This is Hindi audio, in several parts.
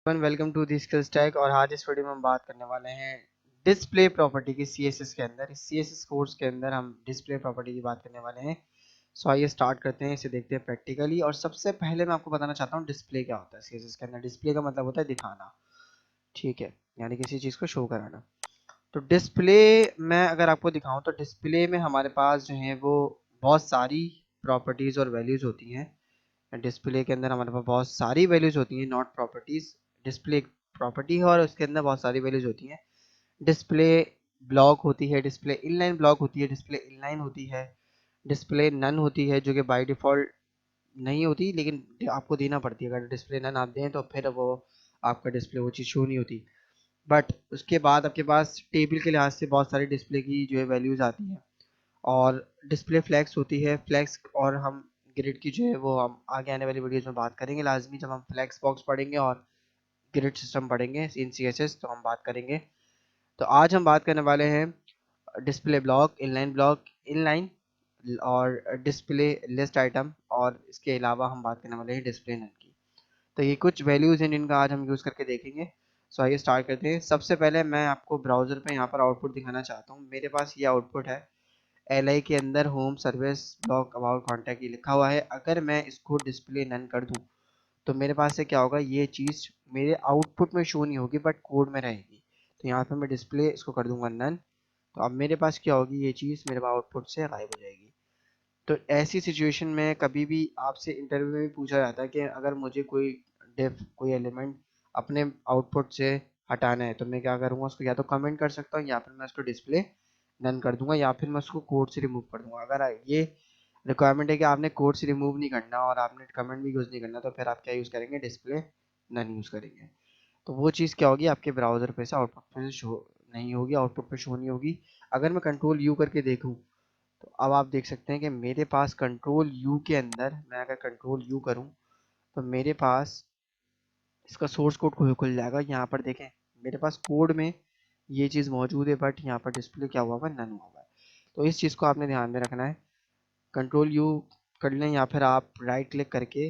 Welcome to the skill stack. और आज इस वीडियो में हम बात करने वाले हैं डिस्प्ले प्रॉपर्टी की सीएसएस के अंदर। इस सीएसएस कोर्स के अंदर हम डिस्प्ले प्रॉपर्टी की बात करने वाले हैं। सो आइए स्टार्ट करते हैं, इसे देखते हैं प्रैक्टिकली। और सबसे पहले मैं आपको बताना चाहता हूँ डिस्प्ले क्या होता है सीएसएस के अंदर। डिस्प्ले का मतलब होता है दिखाना, ठीक है, यानी किसी चीज़ को शो कराना। तो डिस्प्ले मैं अगर आपको दिखाऊं तो डिस्प्ले में हमारे पास जो है वो बहुत सारी प्रॉपर्टीज़ और वैल्यूज़ होती हैं। डिस्प्ले के अंदर हमारे पास बहुत सारी वैल्यूज होती हैं, नॉट प्रॉपर्टीज। डिस्प्ले एक प्रॉपर्टी है और उसके अंदर बहुत सारी वैल्यूज होती हैं। डिस्प्ले ब्लॉक होती है, डिस्प्ले इनलाइन ब्लॉक होती है, डिस्प्ले इनलाइन होती है, डिस्प्ले नन होती है जो कि बाय डिफ़ॉल्ट नहीं होती, लेकिन आपको देना पड़ती है। अगर डिस्प्ले नन आप दें तो फिर वो आपका डिस्प्ले वो चीज़ शो नहीं होती। बट उसके बाद आपके पास टेबल के लिहाज से बहुत सारी डिस्प्ले की जो है वैल्यूज आती हैं। और डिस्प्ले फ्लैक्स होती है, फ्लैक्स। और हम ग्रिड की जो है वो हम आगे आने वाली वीडियोस में बात करेंगे लाजमी, जब हम फ्लैक्स बॉक्स पढ़ेंगे और ग्रिड सिस्टम पढ़ेंगे इन सीएसएस तो हम बात करेंगे। तो आज हम बात करने वाले हैं डिस्प्ले ब्लॉक, इनलाइन और डिस्प्ले लिस्ट आइटम। और इसके अलावा हम बात करने वाले हैं डिस्प्ले नल की। तो ये कुछ वैल्यूज हैं जिनका आज हम यूज़ करके देखेंगे। सो आइए स्टार्ट करते हैं। सबसे पहले मैं आपको ब्राउज़र पे यहाँ पर आउटपुट दिखाना चाहता हूँ। मेरे पास ये आउटपुट है, एल के अंदर home service block about contact ये लिखा हुआ है। अगर मैं इसको डिस्प्ले नन कर दूं तो मेरे पास से क्या होगा, ये चीज़ मेरे आउटपुट में शो नहीं होगी बट कोड में रहेगी। तो यहाँ पे मैं डिस्प्ले इसको कर दूंगा नन, तो अब मेरे पास क्या होगी, ये चीज़ मेरे आउटपुट से गायब हो जाएगी। तो ऐसी सिचुएशन में कभी भी आपसे इंटरव्यू में भी पूछा जाता है कि अगर मुझे कोई एलिमेंट अपने आउटपुट से हटाना है तो मैं क्या करूँगा, उसको या तो कमेंट कर सकता हूँ या फिर मैं उसको डिस्प्ले नन कर दूंगा या फिर मैं उसको कोड से रिमूव कर दूंगा। अगर ये रिक्वायरमेंट है कि आपने कोड से रिमूव नहीं करना और आपने कमेंट भी यूज़ नहीं करना तो फिर आप क्या यूज़ करेंगे, डिस्प्ले नन यूज़ करेंगे। तो वो चीज़ क्या होगी, आपके ब्राउज़र पे से आउटपुट पे शो नहीं होगी, आउटपुट पे शो नहीं होगी। अगर मैं कंट्रोल यू करके देखूँ तो अब आप देख सकते हैं कि मेरे पास कंट्रोल यू के अंदर, मैं अगर कंट्रोल यू करूँ तो मेरे पास इसका सोर्स कोड खुल जाएगा। यहाँ पर देखें मेरे पास कोड में ये चीज़ मौजूद है बट यहाँ पर डिस्प्ले क्या हुआ हुआ है, नन हुआ हुआ है। तो इस चीज़ को आपने ध्यान में रखना है। कंट्रोल यू कर लें या फिर आप राइट क्लिक करके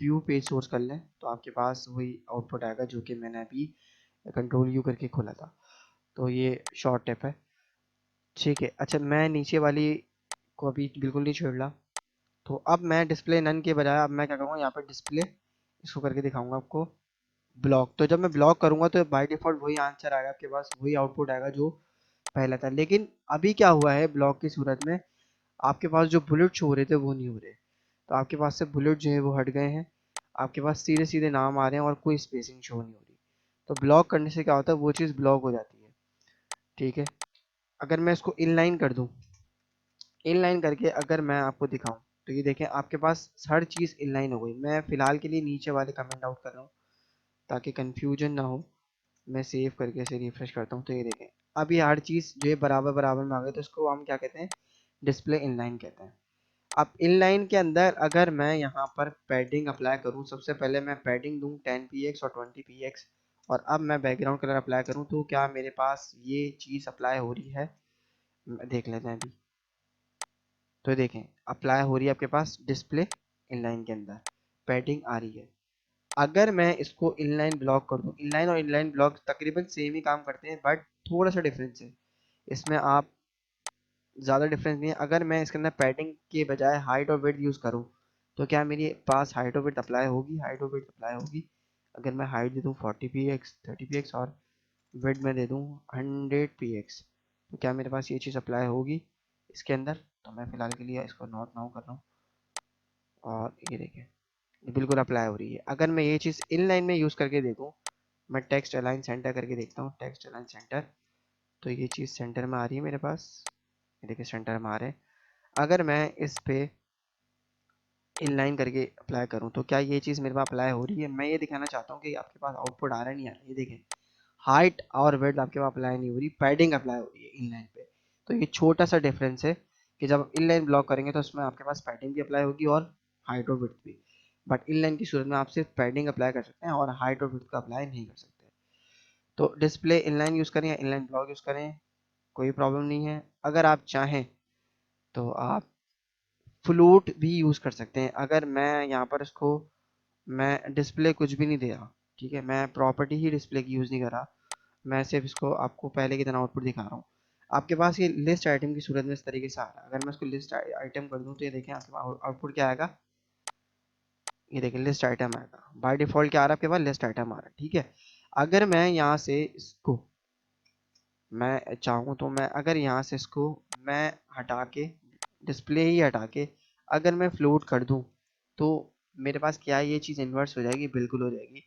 व्यू पेज सोर्स कर लें तो आपके पास वही आउटपुट आएगा जो कि मैंने अभी कंट्रोल यू करके खोला था। तो ये शॉर्ट टिप है, ठीक है। अच्छा, मैं नीचे वाली को अभी बिल्कुल नहीं छेड़ रहा। तो अब मैं डिस्प्ले नन के बजाय अब मैं क्या करूँगा, यहाँ पर डिस्प्ले इसको करके दिखाऊंगा आपको ब्लॉक। तो जब मैं ब्लॉक करूँगा तो बाय डिफ़ॉल्ट वही आंसर आएगा आपके पास, वही आउटपुट आएगा जो पहला था। लेकिन अभी क्या हुआ है, ब्लॉक की सूरत में आपके पास जो बुलेट शो हो रहे थे वो नहीं हो रहे। तो आपके पास से बुलेट जो है वो हट गए हैं, आपके पास सीधे सीधे नाम आ रहे हैं और कोई स्पेसिंग शो नहीं हो रही। तो ब्लॉक करने से क्या होता है, वो चीज़ ब्लॉक हो जाती है, ठीक है। अगर मैं इसको इनलाइन कर दूँ, इनलाइन करके अगर मैं आपको दिखाऊं तो ये देखें आपके पास हर चीज़ इनलाइन हो गई। मैं फ़िलहाल के लिए नीचे वाले कमेंट आउट कर रहा हूँ ताकि कन्फ्यूजन ना हो। मैं सेव करके इसे रिफ्रेश करता हूँ तो ये देखें अब ये हर चीज़ जो है बराबर बराबर में आ गई। तो इसको हम क्या कहते हैं, डिस्प्ले इनलाइन कहते हैं। अब इनलाइन के अंदर अगर मैं यहाँ पर पैडिंग अप्लाई करूँ, सबसे पहले मैं पैडिंग दूँ 10 px और 20 px, और अब मैं बैकग्राउंड कलर अप्लाई करूँ तो क्या मेरे पास ये चीज़ अप्लाई हो रही है, देख लेते हैं अभी। तो देखें अप्लाई हो रही है आपके पास डिस्प्ले इनलाइन के अंदर, पैडिंग आ रही है। अगर मैं इसको इनलाइन ब्लॉक कर दूं, इनलाइन और इनलाइन ब्लॉक तकरीबन सेम ही काम करते हैं बट थोड़ा सा डिफरेंस है इसमें, आप ज़्यादा डिफरेंस नहीं है। अगर मैं इसके अंदर पैडिंग के बजाय हाइट और विड्थ यूज़ करूं तो क्या मेरे पास हाइट और विड्थ अप्लाई होगी, हाइट और विड्थ अप्लाई होगी। अगर मैं हाइट दे दूँ 40 px 30 px और विड्थ में दे दूँ 100 px तो क्या मेरे पास ये चीज़ अप्लाई होगी इसके अंदर। तो मैं फ़िलहाल के लिए इसको नोट नाउ कर रहा हूँ और ये देखें ये बिल्कुल अप्लाई हो रही है। अगर मैं ये चीज़ इनलाइन में यूज़ करके देखूँ, मैं टेक्स्ट अलाइन सेंटर करके देखता हूँ, टेक्स्ट अलाइन सेंटर, तो ये चीज़ सेंटर में आ रही है मेरे पास, ये देखिए सेंटर में आ रहे हैं। अगर मैं इस पे इनलाइन करके अप्लाई करूँ तो क्या ये चीज़ मेरे पास अप्लाई हो रही है। मैं ये दिखाना चाहता हूँ कि आपके पास आउटपुट आ रहा है नहीं आ रहा है। ये देखें हाइट और विड्थ आपके पास अप्लाई नहीं हो रही, पैडिंग अप्लाई हो रही है इनलाइन पे। तो ये छोटा सा डिफरेंस है कि जब इनलाइन ब्लॉक करेंगे तो उसमें आपके पास पैडिंग भी अप्लाई होगी और हाइट और विड्थ भी। बट इनलाइन की सूरत में आप सिर्फ पैडिंग अप्लाई कर सकते हैं और हाइट और विड्थ का अप्लाई नहीं कर सकते। तो डिस्प्ले इनलाइन यूज़ करें या इनलाइन ब्लॉक यूज़ करें, कोई प्रॉब्लम नहीं है। अगर आप चाहें तो आप फ्लोट भी यूज़ कर सकते हैं। अगर मैं यहाँ पर इसको मैं डिस्प्ले कुछ भी नहीं दे रहा, ठीक है, मैं प्रॉपर्टी ही डिस्प्ले की यूज़ नहीं कर रहा, मैं सिर्फ इसको आपको पहले की तरह आउटपुट दिखा रहा हूँ। आपके पास ये लिस्ट आइटम की सूरत में इस तरीके से आ रहा है। अगर मैं इसको लिस्ट आइटम कर दूँ तो ये देखें आपके पास आउटपुट क्या आएगा, ये देखिए लिस्ट आइटम आएगा। बाय डिफॉल्ट क्या आ रहा है आपके पास, लिस्ट आइटम आ रहा है। ठीक है, अगर मैं यहाँ से इसको मैं चाहूँ तो मैं अगर यहाँ से इसको मैं हटा के डिस्प्ले ही हटा के अगर मैं फ्लोट कर दूँ तो मेरे पास क्या है, ये चीज़ इन्वर्स हो जाएगी, बिल्कुल हो जाएगी।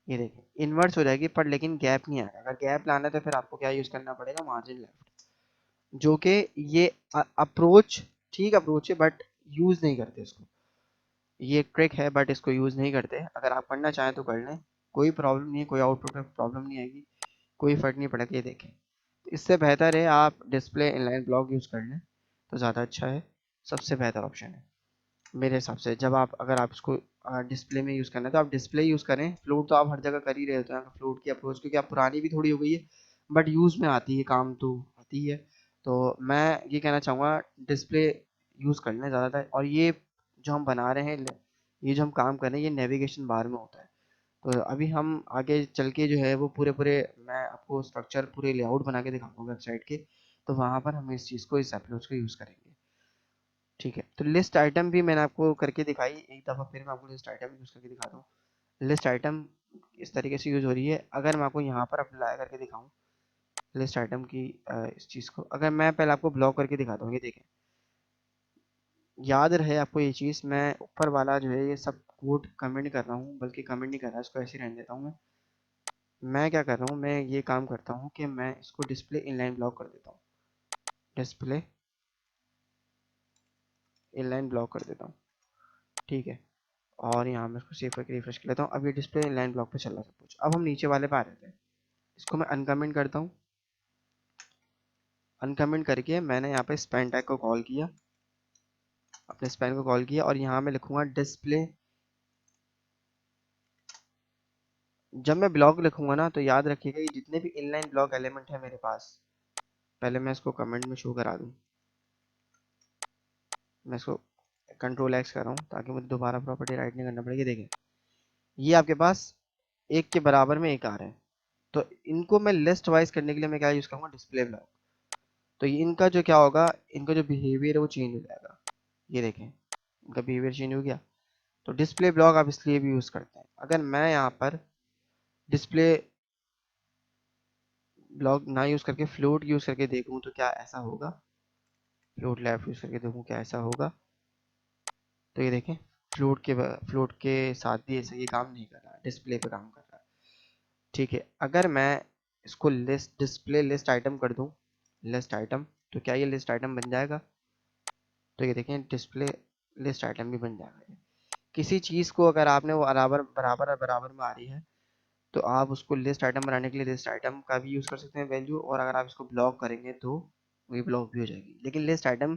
ये देखिए इन्वर्स हो जाएगी, पर लेकिन गैप नहीं आएगा। अगर गैप लाना है तो फिर आपको क्या यूज़ करना पड़ेगा, मार्जिन लेफ्ट, जो कि ये अप्रोच ठीक अप्रोच है, बट यूज़ नहीं करते इसको। ये एक ट्रिक है बट इसको यूज़ नहीं करते। अगर आप करना चाहें तो कर लें, कोई प्रॉब्लम नहीं है, कोई आउटपुट में प्रॉब्लम नहीं आएगी, कोई फ़र्क नहीं पड़ेगा। ये देखें, इससे बेहतर है आप डिस्प्ले इनलाइन ब्लॉक यूज़ कर लें तो ज़्यादा अच्छा है, सबसे बेहतर ऑप्शन है मेरे हिसाब से। जब आप अगर आप इसको डिस्प्ले में यूज़ करना है तो आप डिस्प्ले यूज़ करें। फ्लोट तो आप हर जगह कर ही रहे होते हैं, फ्लोट की अप्रोच क्योंकि आप पुरानी भी थोड़ी हो गई है, बट यूज़ में आती है, काम तो आती है। तो मैं ये कहना चाहूँगा डिस्प्ले यूज़ कर लें ज़्यादातर। और ये जो हम बना रहे हैं, ये जो हम काम कर रहे हैं, ये नेविगेशन बार में होता है। तो अभी हम आगे चल के जो है वो पूरे पूरे मैं आपको स्ट्रक्चर पूरे लेआउट बना के दिखाऊंगा वेबसाइट के, तो वहाँ पर हम इस चीज़ को, इस अप्रोच को यूज़ करेंगे। ठीक है, तो लिस्ट आइटम भी मैंने आपको करके दिखाई, एक दफ़ा फिर मैं आपको लिस्ट आइटम यूज़ करके दिखाता हूँ। लिस्ट आइटम इस तरीके से यूज़ हो रही है। अगर मैं आपको यहाँ पर अप्लाई करके दिखाऊँ लिस्ट आइटम की इस चीज़ को, अगर मैं पहले आपको ब्लॉक करके दिखाता हूँ, ये देखें, याद रहे आपको ये चीज़, मैं ऊपर वाला जो है ये सब कोड कमेंट कर रहा हूँ, बल्कि कमेंट नहीं कर रहा, इसको ऐसे ही रहने देता हूँ। मैं क्या कर रहा हूँ, मैं ये काम करता हूँ कि मैं इसको डिस्प्ले इनलाइन ब्लॉक कर देता हूँ, डिस्प्ले इनलाइन ब्लॉक कर देता हूँ। ठीक है, और यहाँ मैं इसको सेव करके रिफ्रेश कर लेता हूँ। अब ये डिस्प्ले इनलाइन ब्लॉक पे चल रहा है सब कुछ। अब हम नीचे वाले पे आ रहे थे, इसको मैं अनकमेंट करता हूँ। अनकमेंट करके मैंने यहाँ पे स्पैन टैग को कॉल किया, अपने स्पैन को कॉल किया, और यहाँ मैं लिखूंगा डिस्प्ले। जब मैं ब्लॉक लिखूंगा ना तो याद रखिएगा ये जितने भी इनलाइन ब्लॉक एलिमेंट है मेरे पास, पहले मैं इसको कमेंट में शो करा दूँ। मैं इसको कंट्रोल एक्स कर रहा हूँ ताकि मुझे दोबारा प्रॉपर्टी राइट नहीं करना पड़ेगी। देखें, ये आपके पास एक के बराबर में एक आ रहे हैं, तो इनको मैं लिस्ट वाइज करने के लिए मैं क्या यूज़ करूँगा, डिस्प्ले ब्लॉक। तो इनका जो क्या होगा, इनका जो बिहेवियर है वो चेंज हो जाएगा। ये देखें, इनका बिहेवियर चेंज हो गया। तो डिस्प्ले ब्लॉक आप इसलिए भी यूज़ करते हैं। अगर मैं यहाँ पर डिस्प्ले ब्लॉक ना यूज़ करके फ्लोट यूज़ करके देखूँ तो क्या ऐसा होगा, फ्लोट लेफ्ट यूज़ करके देखूँ क्या ऐसा होगा, तो ये देखें फ्लोट के साथ भी ऐसा ये काम नहीं कर रहा है, डिस्प्ले पे काम कर रहा है। ठीक है, अगर मैं इसको लिस्ट डिस्प्ले लिस्ट आइटम कर दूं, लिस्ट आइटम, तो क्या ये लिस्ट आइटम बन जाएगा, तो ये देखें डिस्प्ले लिस्ट आइटम भी बन जाएगा। किसी चीज़ को अगर आपने वो बराबर बराबर बराबर में आ रही है तो आप उसको लिस्ट आइटम बनाने के लिए लिस्ट आइटम का भी यूज़ कर सकते हैं वैल्यू, और अगर आप इसको ब्लॉक करेंगे तो वही ब्लॉक भी हो जाएगी। लेकिन लिस्ट आइटम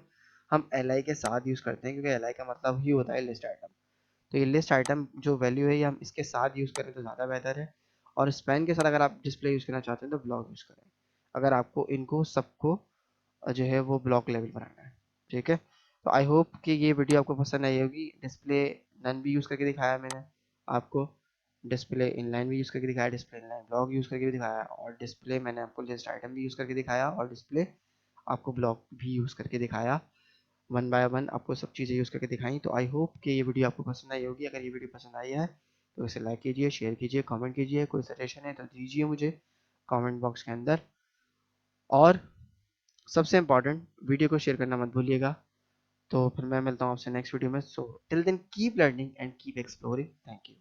हम एल के साथ यूज़ करते हैं क्योंकि एल का मतलब ही होता है लिस्ट आइटम। तो ये लिस्ट आइटम जो वैल्यू है ये हम इसके साथ यूज़ करें तो ज़्यादा बेहतर है। और स्पैन के साथ अगर आप डिस्प्ले यूज़ करना चाहते हैं तो ब्लॉक यूज़ करें, अगर आपको इनको सबको जो है वो ब्लॉक लेवल बनाना है। ठीक है, तो आई होप कि ये वीडियो आपको पसंद आई होगी। डिस्प्ले नन भी यूज़ करके दिखाया मैंने आपको, डिस्प्ले इनलाइन भी यूज़ करके दिखाया, डिस्प्ले इनलाइन ब्लॉक यूज़ करके भी दिखाया, और डिस्प्ले मैंने आपको लिस्ट आइटम भी यूज़ करके दिखाया, और डिस्प्ले आपको ब्लॉक भी यूज़ करके दिखाया। वन बाय वन आपको सब चीज़ें यूज़ करके दिखाई। तो आई होप कि ये वीडियो आपको पसंद आई होगी। अगर ये वीडियो पसंद आई है तो इसे लाइक कीजिए, शेयर कीजिए, कमेंट कीजिए। कोई सजेशन है तो दीजिए मुझे कमेंट बॉक्स के अंदर, और सबसे इम्पॉर्टेंट वीडियो को शेयर करना मत भूलिएगा। तो फिर मैं मिलता हूँ आपसे नेक्स्ट वीडियो में। So till then keep learning and keep exploring. Thank you.